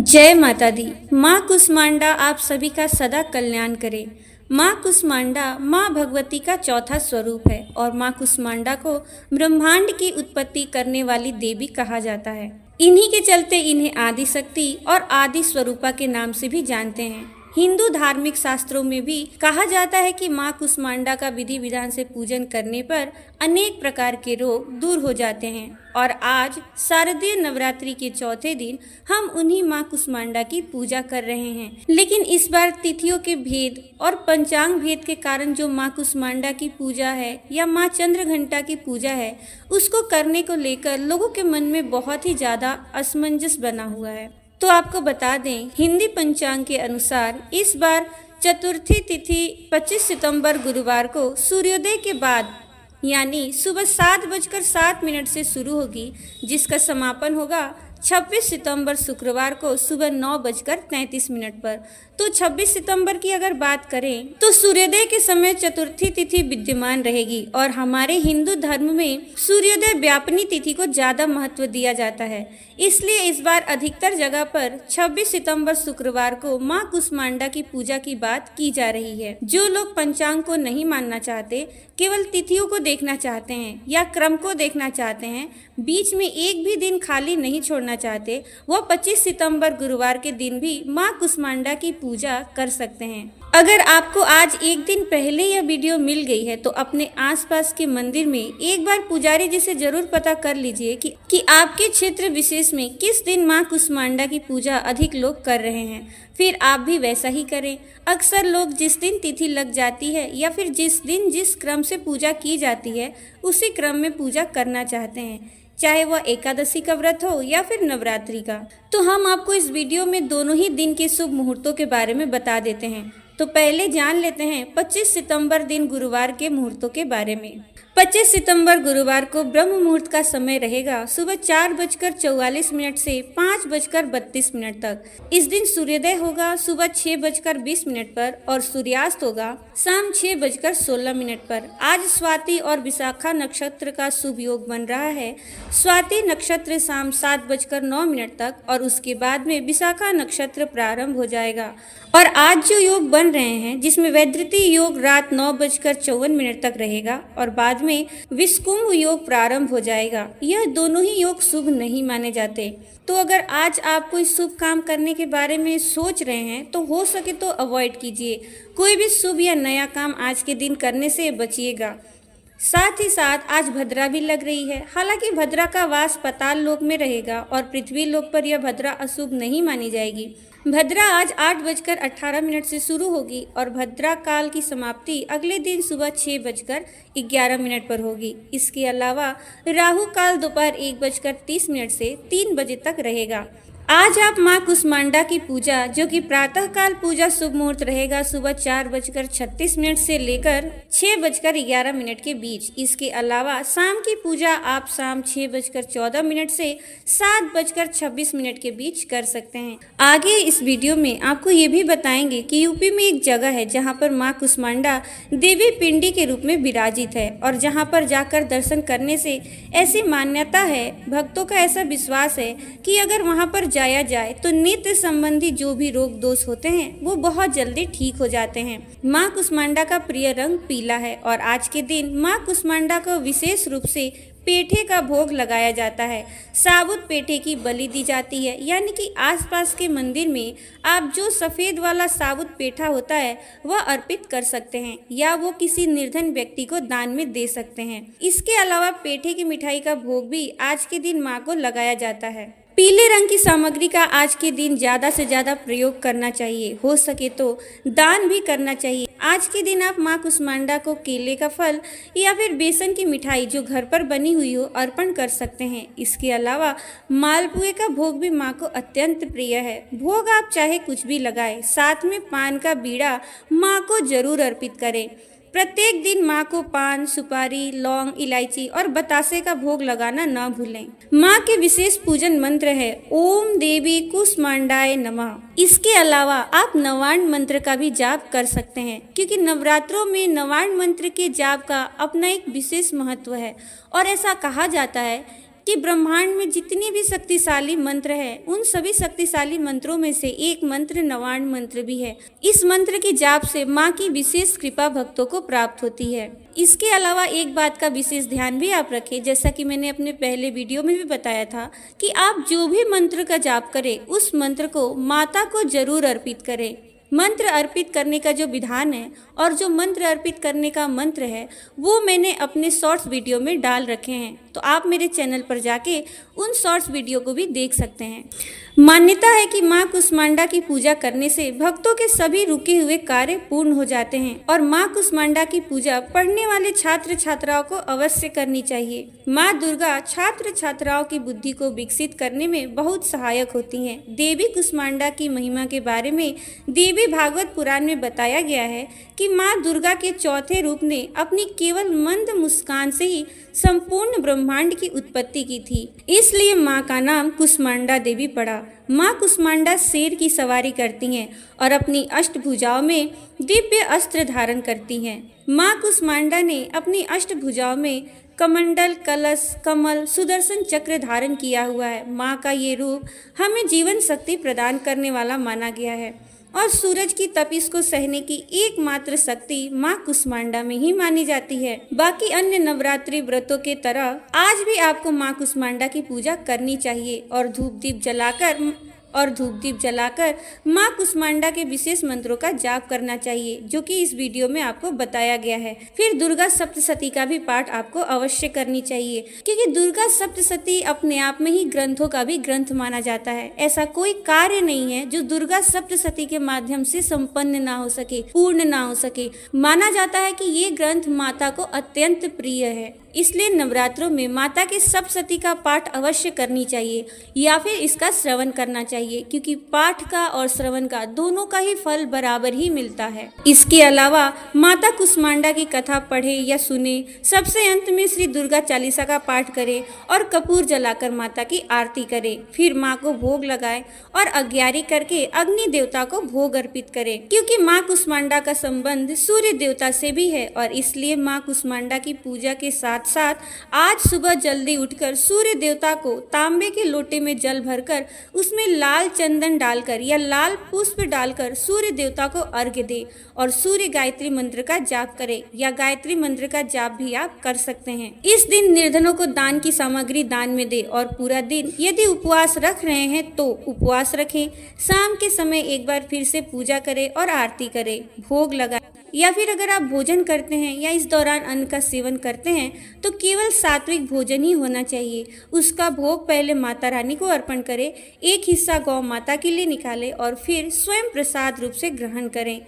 जय माता दी। माँ कुष्मांडा आप सभी का सदा कल्याण करे। माँ कुष्मांडा माँ भगवती का चौथा स्वरूप है और माँ कुष्मांडा को ब्रह्मांड की उत्पत्ति करने वाली देवी कहा जाता है। इन्हीं के चलते इन्हें आदि शक्ति और आदि स्वरूपा के नाम से भी जानते हैं। हिंदू धार्मिक शास्त्रों में भी कहा जाता है कि माँ कुष्मांडा का विधि विधान से पूजन करने पर अनेक प्रकार के रोग दूर हो जाते हैं और आज शारदीय नवरात्रि के चौथे दिन हम उन्हीं माँ कुष्मांडा की पूजा कर रहे हैं। लेकिन इस बार तिथियों के भेद और पंचांग भेद के कारण जो माँ कुष्मांडा की पूजा है या माँ चंद्रघंटा की पूजा है उसको करने को लेकर लोगों के मन में बहुत ही ज्यादा असमंजस बना हुआ है। तो आपको बता दें, हिंदी पंचांग के अनुसार इस बार चतुर्थी तिथि 25 सितंबर गुरुवार को सूर्योदय के बाद यानी सुबह 7:07 से शुरू होगी, जिसका समापन होगा 26 सितंबर शुक्रवार को सुबह 9:33 पर। तो 26 सितंबर की अगर बात करें तो सूर्योदय के समय चतुर्थी तिथि विद्यमान रहेगी और हमारे हिंदू धर्म में सूर्योदय व्यापनी तिथि को ज्यादा महत्व दिया जाता है। इसलिए इस बार अधिकतर जगह पर 26 सितंबर शुक्रवार को माँ कुष्मांडा की पूजा की बात की जा रही है। जो लोग पंचांग को नहीं मानना चाहते, केवल तिथियों को देखना चाहते हैं या क्रम को देखना चाहते हैं, बीच में एक भी दिन खाली नहीं छोड़ना चाहते, वह 25 सितंबर गुरुवार के दिन भी माँ कुष्मांडा की पूजा कर सकते हैं। अगर आपको आज एक दिन पहले यह वीडियो मिल गई है तो अपने आसपास के मंदिर में एक बार पुजारी जी से जरूर पता कर लीजिए कि आपके क्षेत्र विशेष में किस दिन माँ कुष्मांडा की पूजा अधिक लोग कर रहे हैं। फिर आप भी वैसा ही करें। अक्सर लोग जिस दिन तिथि लग जाती है या फिर जिस दिन जिस क्रम से पूजा की जाती है उसी क्रम में पूजा करना चाहते हैं, चाहे वह एकादशी का व्रत हो या फिर नवरात्रि का। तो हम आपको इस वीडियो में दोनों ही दिन के शुभ मुहूर्तों के बारे में बता देते हैं। तो पहले जान लेते हैं 25 सितंबर दिन गुरुवार के मुहूर्तों के बारे में। 25 सितंबर गुरुवार को ब्रह्म मुहूर्त का समय रहेगा सुबह 4:44 से 5:32 तक। इस दिन सूर्योदय होगा सुबह 6:20 पर और सूर्यास्त होगा शाम 6:16 पर। आज स्वाति और विशाखा नक्षत्र का शुभ योग बन रहा है। स्वाति नक्षत्र शाम 7:09 तक और उसके बाद में विशाखा नक्षत्र प्रारंभ हो जाएगा। और आज जो योग बन रहे हैं जिसमें वैधृति योग रात 9:54 तक रहेगा और बाद में विषकुंभ योग प्रारंभ हो जाएगा। यह दोनों ही योग शुभ नहीं माने जाते। तो अगर आज आप कोई शुभ काम करने के बारे में सोच रहे हैं तो हो सके तो अवॉइड कीजिए। कोई भी शुभ या नया काम आज के दिन करने से बचिएगा। साथ ही साथ आज भद्रा भी लग रही है। हालांकि भद्रा का वास पाताल लोक में रहेगा और पृथ्वी लोक पर यह भद्रा अशुभ नहीं मानी जाएगी। भद्रा आज 8:18 से शुरू होगी और भद्रा काल की समाप्ति अगले दिन सुबह 6:11 पर होगी। इसके अलावा राहु काल दोपहर 1:30 से 3 बजे तक रहेगा। आज आप माँ कुष्मांडा की पूजा, जो कि प्रातः काल पूजा शुभ मुहूर्त रहेगा सुबह 4:36 से लेकर 6:11 के बीच। इसके अलावा शाम की पूजा आप शाम 6:14 से 7:26 के बीच कर सकते हैं। आगे इस वीडियो में आपको ये भी बताएंगे कि यूपी में एक जगह है जहाँ पर माँ कुष्मांडा देवी पिंडी के रूप में विराजित है और जहाँ पर जाकर दर्शन करने से ऐसी मान्यता है, भक्तों का ऐसा विश्वास है कि अगर वहाँ पर जाया जाए तो नेत्र संबंधी जो भी रोग दोष होते हैं वो बहुत जल्दी ठीक हो जाते हैं। माँ कुष्मांडा का प्रिय रंग पीला है और आज के दिन माँ कुष्मांडा को विशेष रूप से पेठे का भोग लगाया जाता है। साबुत पेठे की बलि दी जाती है, यानी कि आसपास के मंदिर में आप जो सफ़ेद वाला साबुत पेठा होता है वह अर्पित कर सकते हैं या वो किसी निर्धन व्यक्ति को दान में दे सकते हैं। इसके अलावा पेठे की मिठाई का भोग भी आज के दिन माँ को लगाया जाता है। पीले रंग की सामग्री का आज के दिन ज़्यादा से ज़्यादा प्रयोग करना चाहिए। हो सके तो दान भी करना चाहिए। आज के दिन आप माँ कुष्मांडा को केले का फल या फिर बेसन की मिठाई जो घर पर बनी हुई हो अर्पण कर सकते हैं। इसके अलावा मालपुए का भोग भी माँ को अत्यंत प्रिय है। भोग आप चाहे कुछ भी लगाएं, साथ में पान का बीड़ा माँ को जरूर अर्पित करें। प्रत्येक दिन माँ को पान, सुपारी, लौंग, इलायची और बतासे का भोग लगाना न भूलें। माँ के विशेष पूजन मंत्र है ओम देवी कुष्मांडाय नमः। इसके अलावा आप नवार्ण मंत्र का भी जाप कर सकते हैं, क्योंकि नवरात्रों में नवार्ण मंत्र के जाप का अपना एक विशेष महत्व है और ऐसा कहा जाता है कि ब्रह्मांड में जितनी भी शक्तिशाली मंत्र है, उन सभी शक्तिशाली मंत्रों में से एक मंत्र नवाण मंत्र भी है। इस मंत्र के जाप से माँ की विशेष कृपा भक्तों को प्राप्त होती है। इसके अलावा एक बात का विशेष ध्यान भी आप रखें, जैसा कि मैंने अपने पहले वीडियो में भी बताया था कि आप जो भी मंत्र का जाप करें उस मंत्र को माता को जरूर अर्पित करें। मंत्र अर्पित करने का जो विधान है और जो मंत्र अर्पित करने का मंत्र है वो मैंने अपने शॉर्ट्स वीडियो में डाल रखे हैं, तो आप मेरे चैनल पर जाके उन शॉर्ट्स वीडियो को भी देख सकते हैं। मान्यता है कि माँ कुष्मांडा की पूजा करने से भक्तों के सभी रुके हुए कार्य पूर्ण हो जाते हैं और माँ कुष्मांडा की पूजा पढ़ने वाले छात्र छात्राओं को अवश्य करनी चाहिए। माँ दुर्गा छात्र छात्राओं की बुद्धि को विकसित करने में बहुत सहायक होती हैं। देवी कुष्मांडा की महिमा के बारे में देवी भागवत पुराण में बताया गया है कि माँ दुर्गा के चौथे रूप ने अपनी केवल मंद मुस्कान से ही संपूर्ण ब्रह्मांड की उत्पत्ति की थी, इसलिए माँ का नाम कुष्मांडा देवी पड़ा। माँ कुष्मांडा शेर की सवारी करती हैं और अपनी अष्टभुजाओं में दिव्य अस्त्र धारण करती हैं। माँ कुष्मांडा ने अपनी अष्टभुजाओं में कमंडल, कलश, कमल, सुदर्शन चक्र धारण किया हुआ है। माँ का ये रूप हमें जीवन शक्ति प्रदान करने वाला माना गया है और सूरज की तपिश को सहने की एकमात्र शक्ति माँ कुष्मांडा में ही मानी जाती है। बाकी अन्य नवरात्रि व्रतों के तरह आज भी आपको माँ कुष्मांडा की पूजा करनी चाहिए और धूप दीप जलाकर माँ कुष्मांडा के विशेष मंत्रों का जाप करना चाहिए, जो कि इस वीडियो में आपको बताया गया है। फिर दुर्गा सप्तशती का भी पाठ आपको अवश्य करनी चाहिए, क्योंकि दुर्गा सप्तशती अपने आप में ही ग्रंथों का भी ग्रंथ माना जाता है। ऐसा कोई कार्य नहीं है जो दुर्गा सप्तशती के माध्यम से संपन्न ना हो सके, पूर्ण ना हो सके। माना जाता है कि ये ग्रंथ माता को अत्यंत प्रिय है, इसलिए नवरात्रों में माता के सप्तशती का पाठ अवश्य करनी चाहिए या फिर इसका श्रवण करना चाहिए, क्योंकि पाठ का और श्रवण का दोनों का ही फल बराबर ही मिलता है। इसके अलावा माता कुष्मांडा की कथा पढ़े या सुने, सबसे अंत में श्री दुर्गा चालीसा का पाठ करें और कपूर जलाकर माता की आरती करें। फिर माँ को भोग लगाएं और अग्यारी करके अग्नि देवता को भोग अर्पित करें, क्योंकि माँ कुष्मांडा का संबंध सूर्य देवता से भी है और इसलिए माँ कुष्मांडा की पूजा के साथ आज सुबह जल्दी उठकर सूर्य देवता को तांबे के लोटे में जल भरकर उसमें लाल चंदन डालकर या लाल पुष्प डालकर सूर्य देवता को अर्घ्य दे और सूर्य गायत्री मंत्र का जाप करें या गायत्री मंत्र का जाप भी आप कर सकते हैं। इस दिन निर्धनों को दान की सामग्री दान में दे और पूरा दिन यदि उपवास रख रहे हैं तो उपवास रखें। शाम के समय एक बार फिर से पूजा करें और आरती करें, भोग लगाएं, या फिर अगर आप भोजन करते हैं या इस दौरान अन्न का सेवन करते हैं तो केवल सात्विक भोजन ही होना चाहिए। उसका भोग पहले माता रानी को अर्पण करें, एक हिस्सा गौ माता के लिए निकालें और फिर स्वयं प्रसाद रूप से ग्रहण करें।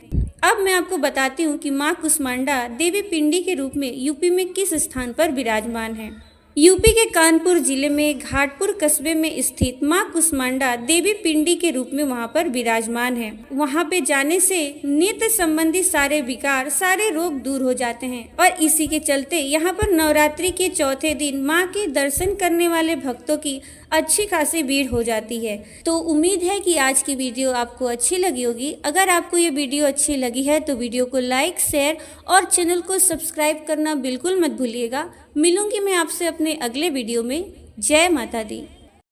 अब मैं आपको बताती हूँ कि माँ कुष्मांडा देवी पिंडी के रूप में यूपी में किस स्थान पर विराजमान है। यूपी के कानपुर जिले में घाटपुर कस्बे में स्थित माँ कुष्मांडा देवी पिंडी के रूप में वहाँ पर विराजमान है। वहाँ पे जाने से नेत्र संबंधी सारे विकार, सारे रोग दूर हो जाते हैं और इसी के चलते यहाँ पर नवरात्रि के चौथे दिन माँ के दर्शन करने वाले भक्तों की अच्छी खासी भीड़ हो जाती है। तो उम्मीद है कि आज की वीडियो आपको अच्छी लगी होगी। अगर आपको ये वीडियो अच्छी लगी है तो वीडियो को लाइक, शेयर और चैनल को सब्सक्राइब करना बिल्कुल मत भूलिएगा। मिलूंगी मैं आपसे अपने अगले वीडियो में। जय माता दी।